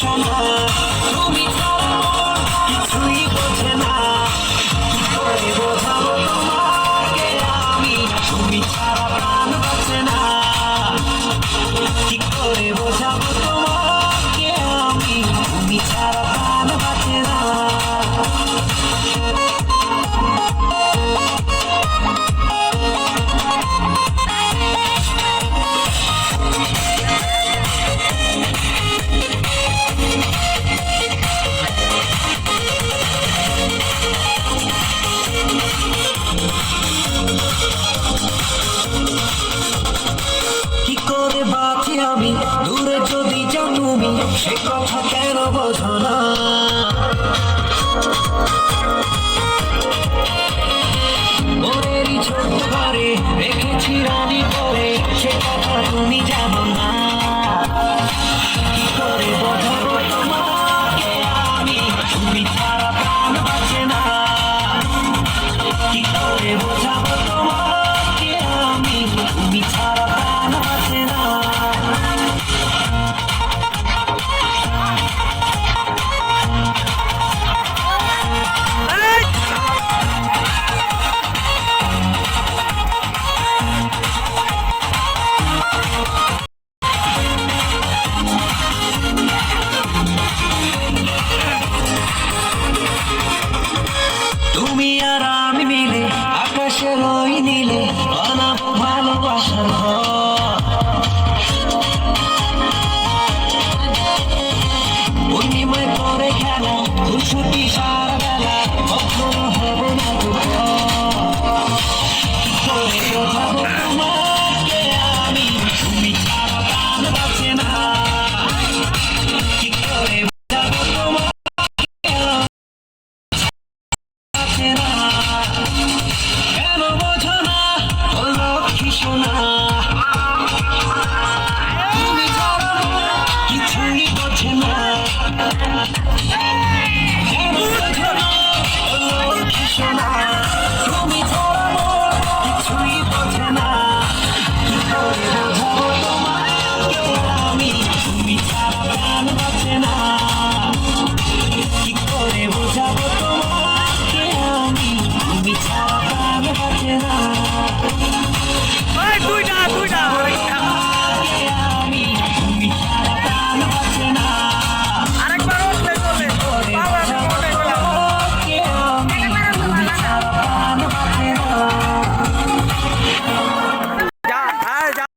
শোনা, তুমি ছাড়া মন কিছুই বোঝে না। কি করে বোঝাবো তোমাকে আমি, তুমি ছাড়া প্রাণ বাঁচে না। কি করে বোঝাবো তোমাকে আমি, তুমি ছাড়া প্রাণ বাঁচে না। কি করে বাঁচি আমি দূরে যদি যাও তুমি, সে কথা কেন বোঝো না। মনেরই ছোট্ট ঘরে রেখেছি রানী করে, সে কথা তুমি জানো না। কি করে বোঝাবো তোমাকে আমি, তুমি ছাড়া প্রাণ বাঁচে না। কি করে বোঝাবো তোমাকে আমি, তুমি ছাড়া প্রাণ বাঁচে না। তুমি আর আমি মিলে আকাশের ওই নীলে বানাবো ভালোবাসার ঘর। পূর্ণিমায় করে খেলা খুশি সারা বেলা, কখনো হবো না দুর্বল। কি করে বোঝাবো তোমাকে আমি, তুমি ছাড়া প্রাণ বাঁচে না।